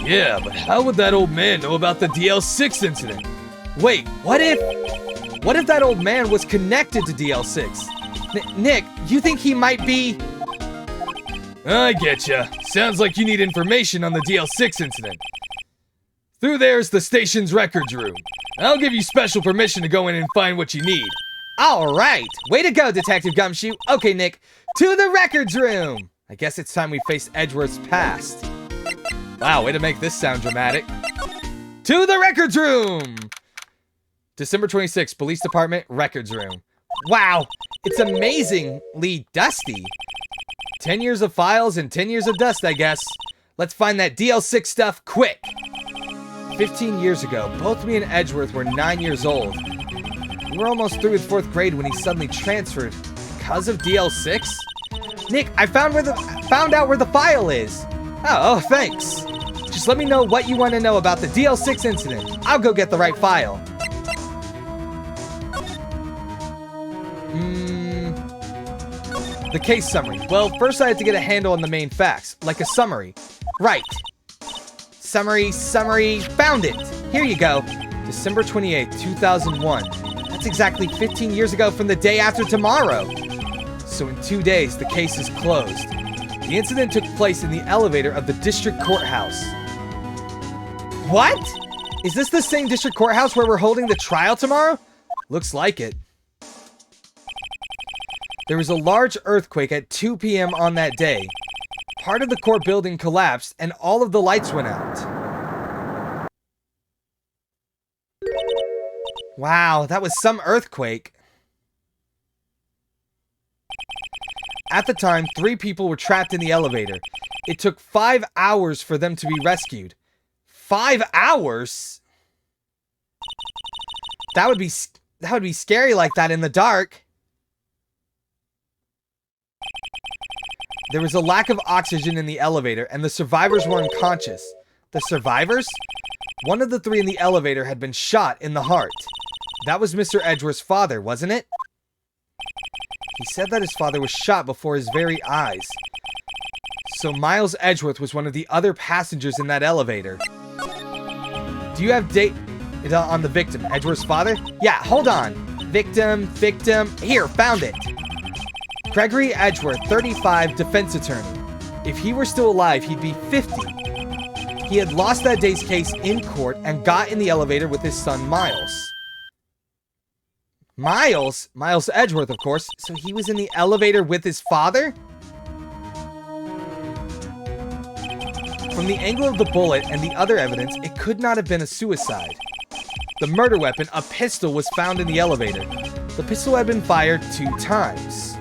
Yeah, but how would that old man know about the DL6 incident? Wait, what if that old man was connected to DL6? Nick, you think he might be... I getcha. Sounds like you need information on the DL6 incident. Through there's the station's records room. I'll give you special permission to go in and find what you need. All right. Way to go, Detective Gumshoe. Okay, Nick, to the records room. I guess it's time we face Edgeworth's past. Wow, way to make this sound dramatic. To the records room. December 26th, Police Department, records room. Wow, it's amazingly dusty. 10 years of files and 10 years of dust, I guess. Let's find that DL6 stuff quick. 15 years ago, both me and Edgeworth were 9 years old. We were almost through with 4th grade when he suddenly transferred. Because of DL6? Nick, I found out where the file is. Oh, thanks. Just let me know what you want to know about the DL6 incident. I'll go get the right file. The case summary. Well, first I had to get a handle on the main facts, like a summary. Right. Summary. Found it. Here you go. December 28th, 2001. That's exactly 15 years ago from the day after tomorrow. So in 2 days, the case is closed. The incident took place in the elevator of the district courthouse. What? Is this the same district courthouse where we're holding the trial tomorrow? Looks like it. There was a large earthquake at 2 p.m. on that day. Part of the court building collapsed and all of the lights went out. Wow, that was some earthquake. At the time, 3 people were trapped in the elevator. It took 5 hours for them to be rescued. 5 hours? That would be scary like that in the dark. There was a lack of oxygen in the elevator, and the survivors were unconscious. The survivors? One of the 3 in the elevator had been shot in the heart. That was Mr. Edgeworth's father, wasn't it? He said that his father was shot before his very eyes. So Miles Edgeworth was one of the other passengers in that elevator. Do you have date on the victim, Edgeworth's father? Yeah, hold on. Victim. Here, found it. Gregory Edgeworth, 35, defense attorney. If he were still alive, he'd be 50. He had lost that day's case in court and got in the elevator with his son, Miles. Miles Edgeworth, of course. So he was in the elevator with his father? From the angle of the bullet and the other evidence, it could not have been a suicide. The murder weapon, a pistol, was found in the elevator. The pistol had been fired 2 times.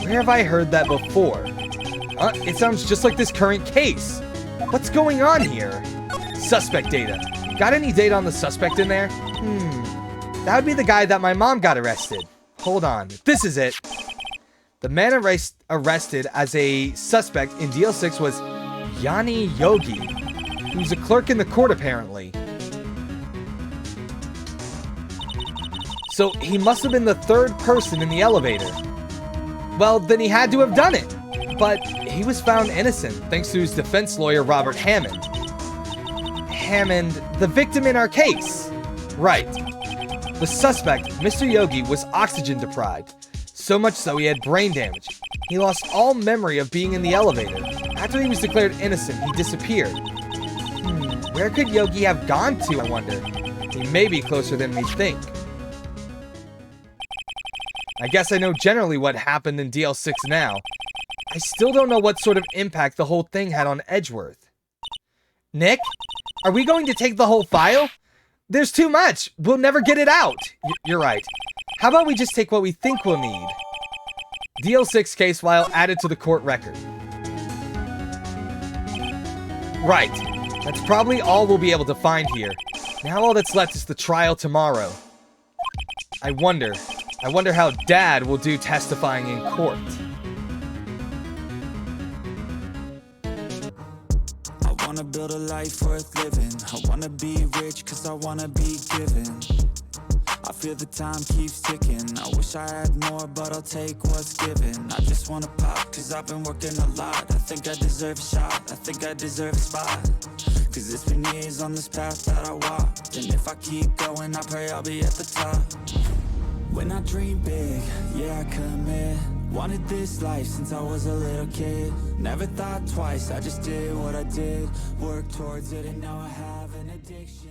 Where have I heard that before? It sounds just like this current case. What's going on here? Suspect data. Got any data on the suspect in there? That would be the guy that my mom got arrested. Hold on. This is it. The man arrested as a suspect in DL6 was Yanni Yogi, who's a clerk in the court apparently. So he must have been the third person in the elevator. Well, then he had to have done it. But he was found innocent thanks to his defense lawyer, Robert Hammond. Hammond, the victim in our case. Right. The suspect, Mr. Yogi, was oxygen deprived. So much so he had brain damage. He lost all memory of being in the elevator. After he was declared innocent, he disappeared. Where could Yogi have gone to, I wonder? He may be closer than we think. I guess I know generally what happened in DL6 now. I still don't know what sort of impact the whole thing had on Edgeworth. Nick? Are we going to take the whole file? There's too much. We'll never get it out. You're right. How about we just take what we think we'll need? DL6 case file added to the court record. Right. That's probably all we'll be able to find here. Now all that's left is the trial tomorrow. I wonder how Dad will do testifying in court. I wanna build a life worth living. I wanna be rich cause I wanna be given. I feel the time keeps ticking. I wish I had more, but I'll take what's given. I just wanna pop cause I've been working a lot. I think I deserve a shot, I think I deserve a spot. Cause it's been years on this path that I walked. And if I keep going, I pray I'll be at the top. When I dream big, yeah I commit. Wanted this life since I was a little kid. Never thought twice, I just did what I did. Worked towards it and now I have an addiction.